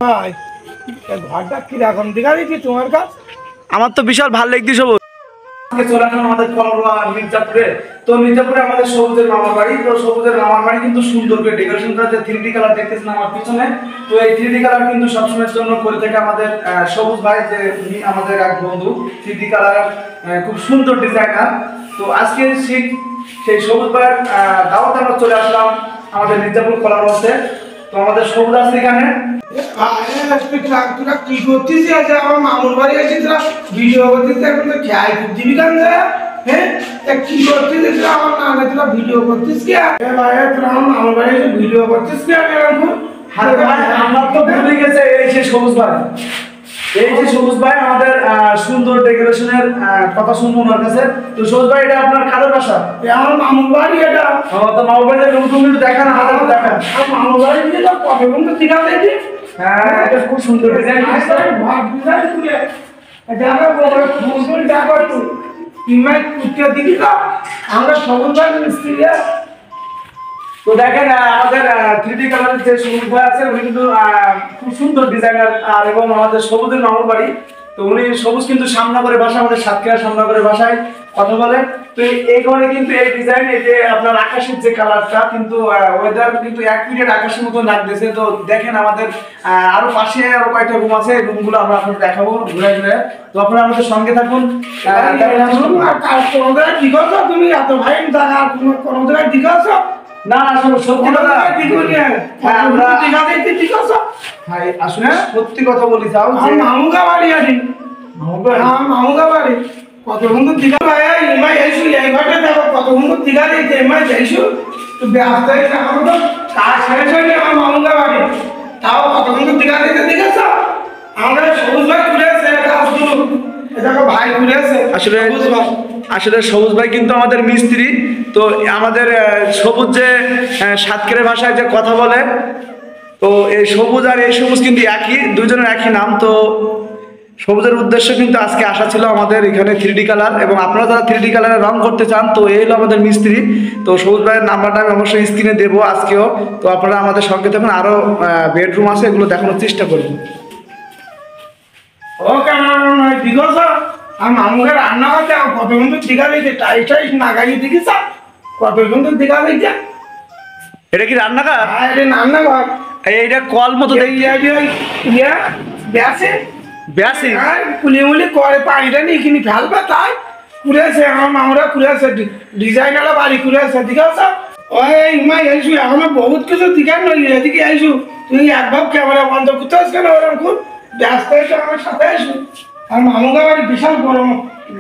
ভাই ঘরটা কিরকম দেখা দিচ্ছি তোমার কাছে? আমার তো বিশাল ভালো লাগছে সবুজ। চলে আসলাম আমাদের কলরা মির্জাপুরে। তো মির্জাপুরে আমাদের সবুজের মামার বাড়ি। তো সবুজের মামার বাড়ি কিন্তু সুন্দর করে ডেকোরেশন করা, যে 3D কালার দেখতেছেন আমার পিছনে। তো এই 3D কালার কিন্তু সবসময়ের জন্য করে থাকে আমাদের সবুজ ভাই, যে আমাদের এক বন্ধু 3D কালার খুব সুন্দর ডিজাইনার। তো আজকে সেই সবুজ ভাইয়ের দাওয়াতে আমরা চলে আসলাম আমাদের মির্জাপুর কলারতে। তো আমাদের সবুজ আছে এখানে। তোরা কি করছিস? আমার মামুর বাড়ি আছে, তোরা ভিডিও করছিস? এখন তো খেয়াল দিবি কেন? হ্যাঁ, কি করছিস? আমার নামে তোরা ভিডিও করছিস কে? ভাই তোরা আমার মামুর বাড়ি এসে ভিডিও করছিস কে? আমরা তো ভুলে গেছে এই যে সবুজ ভাই, এই যে সবুজ ভাই আমাদের সুন্দর ডেকোরেশনের কথা শুনবো ওনার কাছে। তো সবুজ ভাই, এটা আপনার কাদের বাসা? আমার মামুর বাড়ি এটা। তো মামুর বাড়িতে রুম একটু দেখান, হাজার দেখান। মামুর বাড়ি দিয়ে তো কত বন্ধু দিঘা দেখি। হ্যাঁ, এটা খুব সুন্দর ডিজাইন। ভাগ ডিজাইন তুলে এটা আমরা বড় ফুল দেখো একটু ইমাই কুটিয়ে দিবি তো। আমরা সবুজ ভাই মিস্ত্রি। তো দেখেন আমাদের 3D কালারের যে সবুজ ভাই আছে উনি কিন্তু খুব সুন্দর ডিজাইনার, আর এবং আমাদের সবুজের মামুর বাড়ি। তো উনি সবুজ কিন্তু সামনা করে বাসা, আমাদের সাতক্ষীরা সামনা করে বাসায় কথা বলে। তো এই ঘরে কিন্তু এই ডিজাইন, এই যে আপনার আকাশের যে কালারটা কিন্তু ওয়েদার কিন্তু এক মিনিট আকাশের মতো লাগতেছে। তো দেখেন আমাদের আরো পাশে আরো কয়েকটা রুম আছে, রুমগুলো আমরা আপনাদের দেখাবো ঘুরে ঘুরে। তো আপনারা আমাদের সঙ্গে থাকুন। তুমি এত ভাই কোনো জায়গায় দিঘাছ? না না, সত্যি কথা। আমরা দিঘা দেখতে দিঘাছ? ভাই আসলে সত্যি কথা বলি, তাও মামুগা বাড়ি আছে। মামুগা বাড়ি কত বন্ধু দিঘা ভাই ইমাই যাইছু, এই ঘরটা দেখো কত বন্ধু দিঘা দেখতে ইমাই যাইছু। তো ব্যস্ত হয়ে আমার তো কাজ শেষ হয়নি আমার মামুগা বাড়ি, তাও কত বন্ধু দিঘা দেখতে দিঘাছ? আমরা সবুজ ভাই ঘুরে আসে কাজগুলো, দেখো ভাই ঘুরে আসে। আসলে আসলে সবুজ ভাই কিন্তু আমাদের মিস্ত্রি। তো আমাদের সবুজ যে সাতক্ষীরা ভাষায় যে কথা বলে, তো এই সবুজ আর এই সবুজ কিন্তু একই, দুজনের একই নাম। তো সবুজের উদ্দেশ্য কিন্তু আজকে আসা ছিল আমাদের এখানে 3D কালার, এবং আপনারা যারা 3D কালারে রং করতে চান তো এই হলো আমাদের মিস্ত্রি। তো সবুজ ভাইয়ের নাম্বারটা আমি অবশ্যই স্ক্রিনে দেবো আজকেও। তো আপনারা আমাদের সঙ্গে থাকুন, আরও বেডরুম আছে এগুলো দেখানোর চেষ্টা করবেন। ও কেমন নয় দিঘাছ? আর মামুকে রান্না করতে কত বন্ধু দিঘা দেখতে টাইস টাইস নাগাই দেখিস কত বন্ধু দিঘা দেখতে। এটা কি রান্নাঘর? হ্যাঁ, এটা রান্নাঘর। এইটা কল মতো দেখি। ব্যাসে ব্যাসি কুলিমুলি করে পানিটা নিয়ে কিনে ফেলবে, তাই কুড়েছে আমার মামুরা কুড়েছে, ডিজাইনারা বাড়ি কুড়েছে। ঠিক আছে ওই মা আইসু এখনো বহুত কিছু দিঘার নই, এদিকে আইসু তুই একবার ক্যামেরা বন্ধ করতে আসছ কেন? ওরকম খুব ব্যস্ত হয়েছে আমার সাথে আইসু। আর মামুগা বাড়ি বিশাল গরম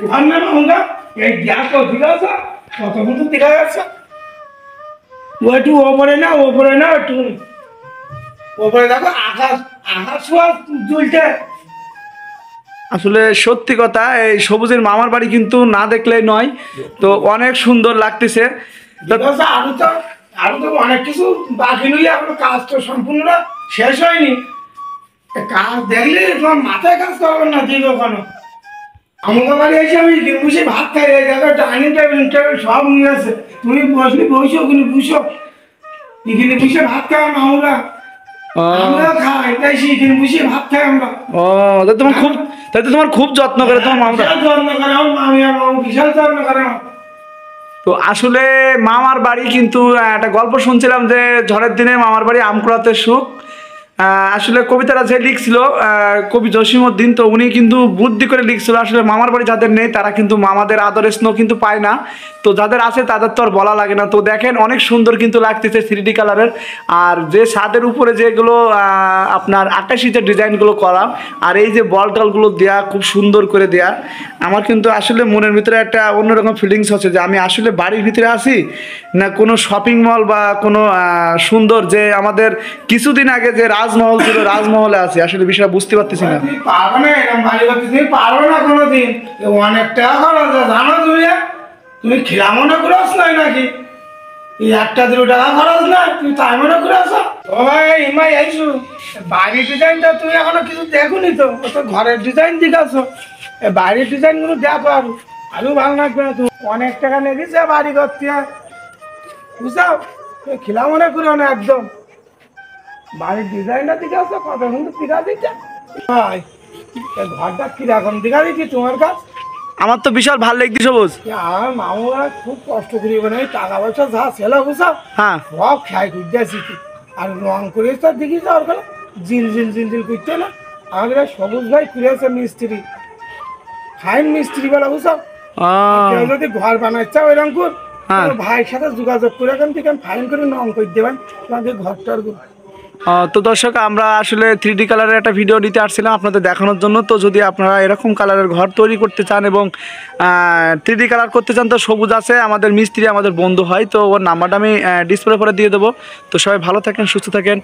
ঘর না মামুগা, এই গ্যাস ঠিক আছে কত কিন্তু দেখা যাচ্ছে। ও একটু ওপরে না একটু ওপরে দেখো আকাশ আকাশ জ্বলছে। আসলে সত্যি কথা, এই সবুজের মামার বাড়ি কিন্তু না দেখলেই নয়, তো অনেক সুন্দর লাগতেছে। আরো তো অনেক কিছু বাকি রইলে এখনো কাজ তো সম্পূর্ণ শেষ হয়নি। কাজ দেখলে তোমার মাথায় কাজ করবেন না ঠিক ওখানে। আমাকে বাড়ি এসে আমি বসে ভাত খাই, দেখো ডাইনিং টেবিল সব নিয়ে আসে, তুমি বসলে বসো ওখানে বুঝো, এখানে বসে ভাত খাই আমরা। আমরা খাই তাই সেখানে বসে ভাত খাই আমরা। ও তাই তো তোমার খুব যত্ন করে তোমার মামা। যত্ন করে আমার মামি আর মামু, বিশাল যত্ন করে আমার। তো আসলে মামার বাড়ি কিন্তু একটা গল্প শুনছিলাম যে ঝড়ের দিনে মামার বাড়ি আম কুড়াতে সুখ। আসলে কবিতাটা যে লিখছিল কবি জসীমউদ্দিন, তো উনি কিন্তু বুদ্ধি করে লিখছিল আসলে মামার বাড়ি যাদের নেই তারা কিন্তু মামাদের আদর স্নেহ কিন্তু পায় না, তো যাদের আছে তাদের তো আর বলা লাগে না। তো দেখেন অনেক সুন্দর কিন্তু লাগতেছে 3D কালারের, আর যে ছাদের উপরে যেগুলো আপনার আকাশি যে ডিজাইনগুলো করা, আর এই যে বল টলগুলো দেওয়া খুব সুন্দর করে দেয়া, আমার কিন্তু আসলে মনের ভিতরে একটা অন্যরকম ফিলিংস হচ্ছে যে আমি আসলে বাড়ির ভিতরে আছি না কোনো শপিং মল বা কোনো সুন্দর, যে আমাদের কিছুদিন আগে যে রাজমহল ছিল রাজমহলে আছি। আসলে বিষয়টা বুঝতে পারতেছি না। তুমি পারবে না এরকম বাড়ি করতে, তুমি পারবে না কোনোদিন। অনেক টাকা খরচ জানো তুমি খেলা মনে করছ নাই নাকি? এই 1-2 টাকা খরচ নাই, তুমি তাই মনে করে আসো? ও ভাই ইমাই আইসু বাড়ির ডিজাইনটা তুমি এখনো কিছু দেখোনি তো, ও তো ঘরের ডিজাইন দেখাছো। এই বাড়ির ডিজাইনগুলো দেখো আরো ভালো লাগবে না। তুমি অনেক টাকা লেগেছে বাড়ি করতে, বুঝাও খেলা মনে করো না একদম। বাড়ির ডিজাইনটা দিকে আছে কত সুন্দর টিকা দিচ্ছে ভাই এই ঘরটা কিরকম টিকা দিচ্ছি তোমার কাছে আমার তো বিশাল ভালো লাগছে সবুজ। আমার মামুরা খুব কষ্ট করি মানে টাকা পয়সা যা ছেলে বুঝাও হ্যাঁ সব খাই খুঁজতেছি আর রং করে তো দেখি যাওয়ার গেল জিল জিল জিল জিল করতে না আমাদের সবুজ ভাই করেছে মিস্ত্রি ফাইন মিস্ত্রি বলা বুঝাও কেউ যদি ঘর বানাচ্ছে ওইরকম কর হ্যাঁ। ভাইয়ের সাথে যোগাযোগ করে এখান থেকে ফাইন করে রং করে দেবেন তোমাদের ঘরটার তো দর্শক আমরা আসলে 3D কালারের একটা ভিডিও নিতে আসছিলাম আপনাদের দেখানোর জন্য। তো যদি আপনারা এরকম কালারের ঘর তৈরি করতে চান এবং 3D কালার করতে চান তো সবুজ আছে আমাদের মিস্ত্রি আমাদের বন্ধু হয়, তো ওর নাম্বারটা আমি ডিসপ্লে করে দিয়ে দেবো। তো সবাই ভালো থাকেন সুস্থ থাকেন।